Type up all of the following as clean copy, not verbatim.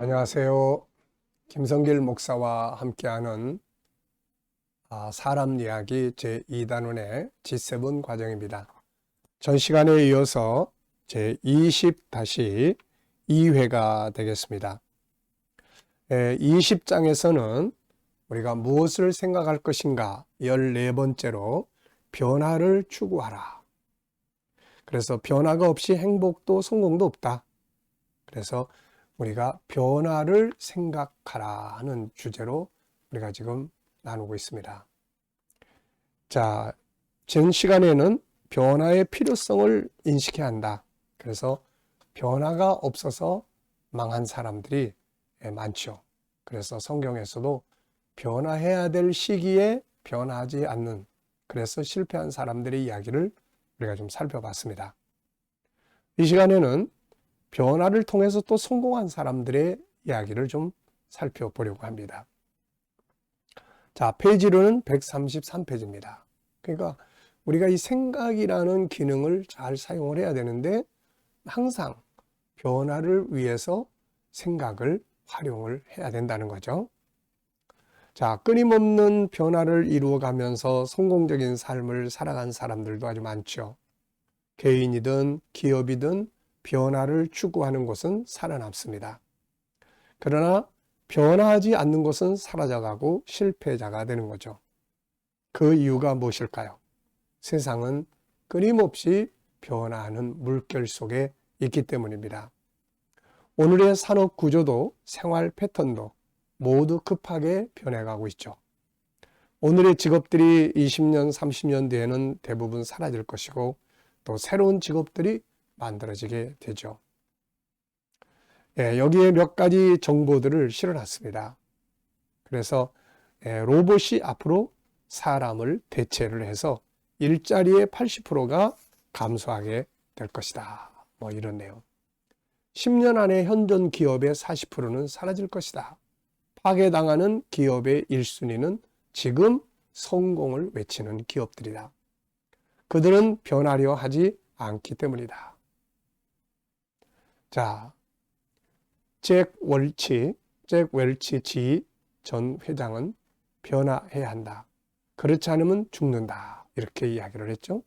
안녕하세요. 김성길 목사와 함께하는 사람 이야기 제2단원의 G7 과정입니다. 전 시간에 이어서 제20-2회가 되겠습니다. 20장에서는 우리가 무엇을 생각할 것인가 14번째로 변화를 추구하라. 그래서 변화가 없이 행복도 성공도 없다. 그래서 우리가 변화를 생각하라 하는 주제로 우리가 지금 나누고 있습니다. 자, 전 시간에는 변화의 필요성을 인식해야 한다. 그래서 변화가 없어서 망한 사람들이 많죠. 그래서 성경에서도 변화해야 될 시기에 변화하지 않는, 그래서 실패한 사람들의 이야기를 우리가 좀 살펴봤습니다. 이 시간에는 변화를 통해서 또 성공한 사람들의 이야기를 좀 살펴보려고 합니다. 자, 페이지로는 133페이지입니다. 그러니까 우리가 이 생각이라는 기능을 잘 사용을 해야 되는데 항상 변화를 위해서 생각을 활용을 해야 된다는 거죠. 자, 끊임없는 변화를 이루어가면서 성공적인 삶을 살아간 사람들도 아주 많죠. 개인이든 기업이든 변화를 추구하는 곳은 살아남습니다. 그러나 변화하지 않는 것은 사라져가고 실패자가 되는 거죠. 그 이유가 무엇일까요? 세상은 끊임없이 변화하는 물결 속에 있기 때문입니다. 오늘의 산업 구조도 생활 패턴도 모두 급하게 변해가고 있죠. 오늘의 직업들이 20년, 30년 뒤에는 대부분 사라질 것이고 또 새로운 직업들이 만들어지게 되죠. 여기에 몇 가지 정보들을 실어놨습니다. 그래서 로봇이 앞으로 사람을 대체를 해서 일자리의 80%가 감소하게 될 것이다. 뭐 이런 내용. 10년 안에 현존 기업의 40%는 사라질 것이다. 파괴당하는 기업의 1순위는 지금 성공을 외치는 기업들이다. 그들은 변하려 하지 않기 때문이다. 자, 잭 웰치 지 전 회장은 변화해야 한다. 그렇지 않으면 죽는다. 이렇게 이야기를 했죠.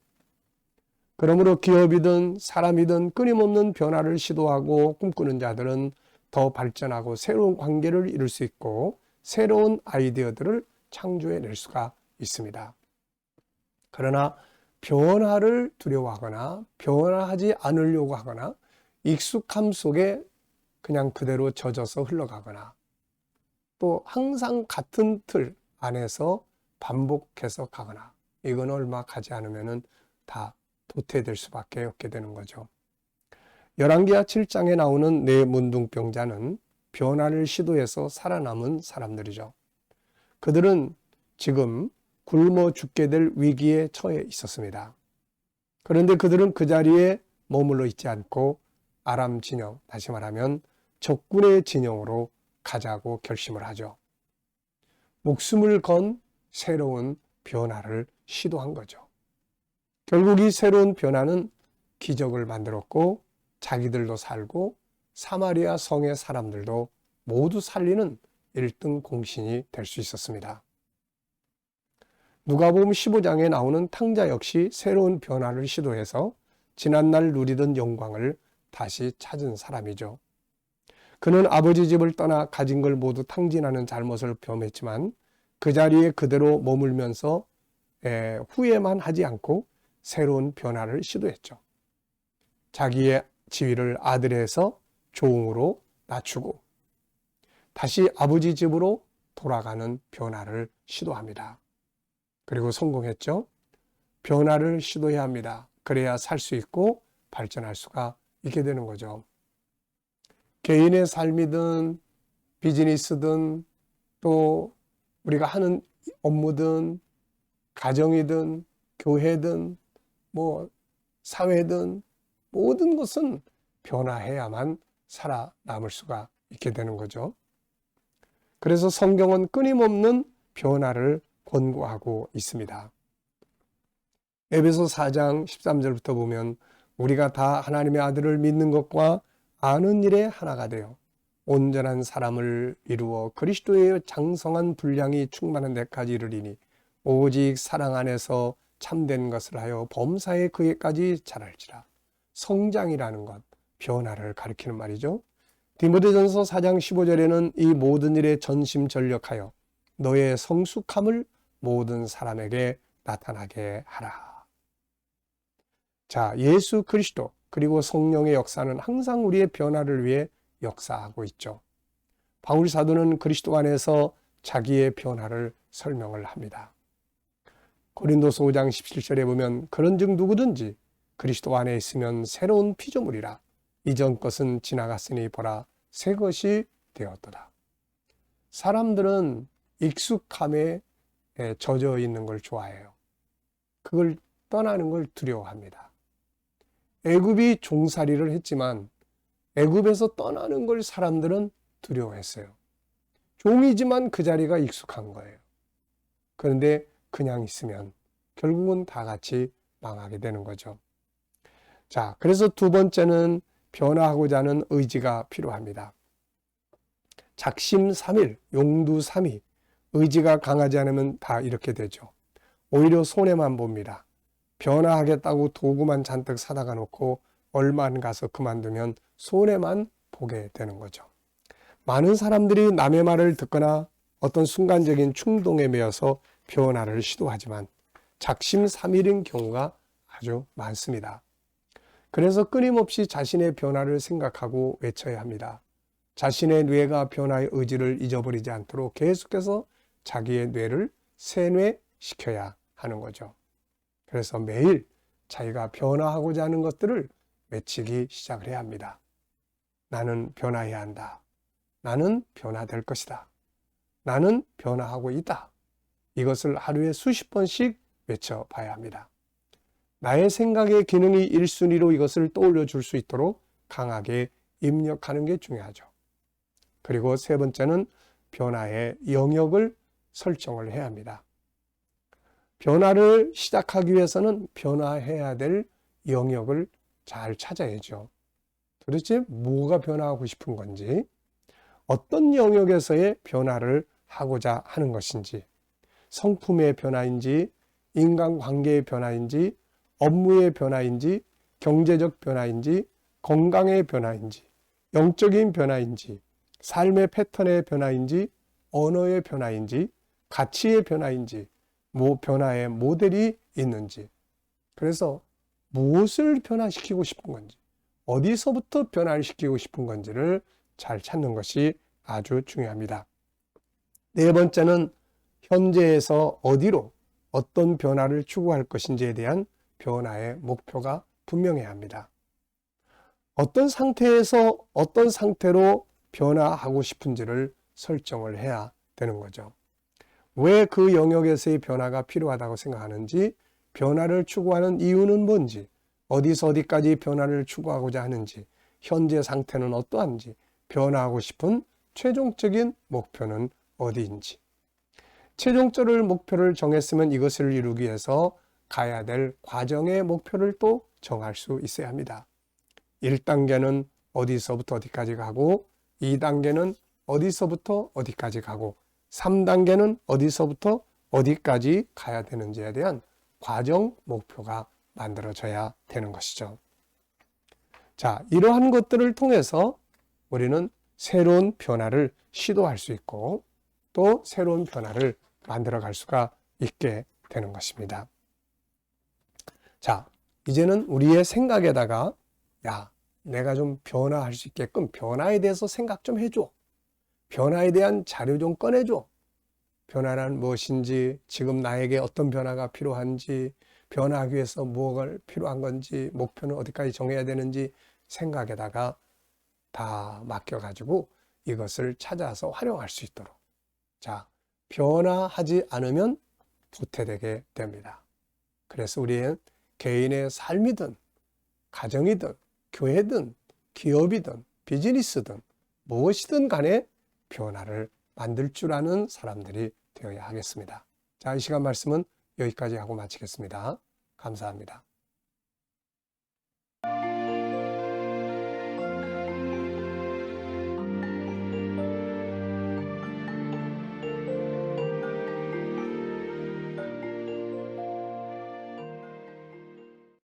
그러므로 기업이든 사람이든 끊임없는 변화를 시도하고 꿈꾸는 자들은 더 발전하고 새로운 관계를 이룰 수 있고 새로운 아이디어들을 창조해낼 수가 있습니다. 그러나 변화를 두려워하거나 변화하지 않으려고 하거나 익숙함 속에 그냥 그대로 젖어서 흘러가거나 또 항상 같은 틀 안에서 반복해서 가거나 이건 얼마 가지 않으면 다 도태될 수밖에 없게 되는 거죠. 열왕기하 7장에 나오는 네 문둥병자는 변화를 시도해서 살아남은 사람들이죠. 그들은 지금 굶어 죽게 될 위기에 처해 있었습니다. 그런데 그들은 그 자리에 머물러 있지 않고 아람 진영, 다시 말하면 적군의 진영으로 가자고 결심을 하죠. 목숨을 건 새로운 변화를 시도한 거죠. 결국 이 새로운 변화는 기적을 만들었고 자기들도 살고 사마리아 성의 사람들도 모두 살리는 1등 공신이 될 수 있었습니다. 누가복음 15장에 나오는 탕자 역시 새로운 변화를 시도해서 지난날 누리던 영광을 다시 찾은 사람이죠. 그는 아버지 집을 떠나 가진 걸 모두 탕진하는 잘못을 범했지만 그 자리에 그대로 머물면서 후회만 하지 않고 새로운 변화를 시도했죠. 자기의 지위를 아들에서 종으로 낮추고 다시 아버지 집으로 돌아가는 변화를 시도합니다. 그리고 성공했죠. 변화를 시도해야 합니다. 그래야 살 수 있고 발전할 수가 있게 되는 거죠. 개인의 삶이든 비즈니스든 또 우리가 하는 업무든 가정이든 교회든 뭐 사회든 모든 것은 변화해야만 살아남을 수가 있게 되는 거죠. 그래서 성경은 끊임없는 변화를 권고하고 있습니다. 에베소 4장 13절부터 보면 우리가 다 하나님의 아들을 믿는 것과 아는 일에 하나가 되어 온전한 사람을 이루어 그리스도의 장성한 분량이 충만한 데까지 이르리니 오직 사랑 안에서 참된 것을 하여 범사에 그에까지 자랄지라. 성장이라는 것, 변화를 가리키는 말이죠. 디모데전서 4장 15절에는 이 모든 일에 전심전력하여 너의 성숙함을 모든 사람에게 나타나게 하라. 자, 예수 그리스도 그리고 성령의 역사는 항상 우리의 변화를 위해 역사하고 있죠. 바울 사도는 그리스도 안에서 자기의 변화를 설명을 합니다. 고린도서 5장 17절에 보면 그런즉 누구든지 그리스도 안에 있으면 새로운 피조물이라. 이전 것은 지나갔으니 보라 새 것이 되었도다. 사람들은 익숙함에 젖어 있는 걸 좋아해요. 그걸 떠나는 걸 두려워합니다. 애굽이 종살이를 했지만 애굽에서 떠나는 걸 사람들은 두려워했어요. 종이지만 그 자리가 익숙한 거예요. 그런데 그냥 있으면 결국은 다 같이 망하게 되는 거죠. 자, 그래서 두 번째는 변화하고자 하는 의지가 필요합니다. 작심삼일, 용두삼위, 의지가 강하지 않으면 다 이렇게 되죠. 오히려 손해만 봅니다. 변화하겠다고 도구만 잔뜩 사다가 놓고 얼마 안 가서 그만두면 손해만 보게 되는 거죠. 많은 사람들이 남의 말을 듣거나 어떤 순간적인 충동에 매여서 변화를 시도하지만 작심삼일인 경우가 아주 많습니다. 그래서 끊임없이 자신의 변화를 생각하고 외쳐야 합니다. 자신의 뇌가 변화의 의지를 잊어버리지 않도록 계속해서 자기의 뇌를 세뇌시켜야 하는 거죠. 그래서 매일 자기가 변화하고자 하는 것들을 외치기 시작을 해야 합니다. 나는 변화해야 한다. 나는 변화될 것이다. 나는 변화하고 있다. 이것을 하루에 수십 번씩 외쳐봐야 합니다. 나의 생각의 기능이 1순위로 이것을 떠올려 줄 수 있도록 강하게 입력하는 게 중요하죠. 그리고 세 번째는 변화의 영역을 설정을 해야 합니다. 변화를 시작하기 위해서는 변화해야 될 영역을 잘 찾아야죠. 도대체 뭐가 변화하고 싶은 건지, 어떤 영역에서의 변화를 하고자 하는 것인지, 성품의 변화인지, 인간관계의 변화인지, 업무의 변화인지, 경제적 변화인지, 건강의 변화인지, 영적인 변화인지, 삶의 패턴의 변화인지, 언어의 변화인지, 가치의 변화인지, 변화의 모델이 있는지, 그래서 무엇을 변화시키고 싶은 건지, 어디서부터 변화를 시키고 싶은 건지를 잘 찾는 것이 아주 중요합니다. 네 번째는 현재에서 어디로 어떤 변화를 추구할 것인지에 대한 변화의 목표가 분명해야 합니다. 어떤 상태에서 어떤 상태로 변화하고 싶은지를 설정을 해야 되는 거죠. 왜 그 영역에서의 변화가 필요하다고 생각하는지, 변화를 추구하는 이유는 뭔지, 어디서 어디까지 변화를 추구하고자 하는지, 현재 상태는 어떠한지, 변화하고 싶은 최종적인 목표는 어디인지. 최종적인 목표를 정했으면 이것을 이루기 위해서 가야 될 과정의 목표를 또 정할 수 있어야 합니다. 1단계는 어디서부터 어디까지 가고, 2단계는 어디서부터 어디까지 가고, 3단계는 어디서부터 어디까지 가야 되는지에 대한 과정 목표가 만들어져야 되는 것이죠. 자, 이러한 것들을 통해서 우리는 새로운 변화를 시도할 수 있고 또 새로운 변화를 만들어 갈 수가 있게 되는 것입니다. 자, 이제는 우리의 생각에다가 내가 좀 변화할 수 있게끔 변화에 대해서 생각 좀 해줘. 변화에 대한 자료 좀 꺼내줘. 변화란 무엇인지, 지금 나에게 어떤 변화가 필요한지, 변화하기 위해서 무엇가 필요한 건지, 목표는 어디까지 정해야 되는지 생각에다가 다 맡겨가지고 이것을 찾아서 활용할 수 있도록. 자, 변화하지 않으면 도태되게 됩니다. 그래서 우리는 개인의 삶이든 가정이든 교회든 기업이든 비즈니스든 무엇이든 간에 변화를 만들 줄 아는 사람들이 되어야 하겠습니다. 자, 이 시간 말씀은 여기까지 하고 마치겠습니다. 감사합니다.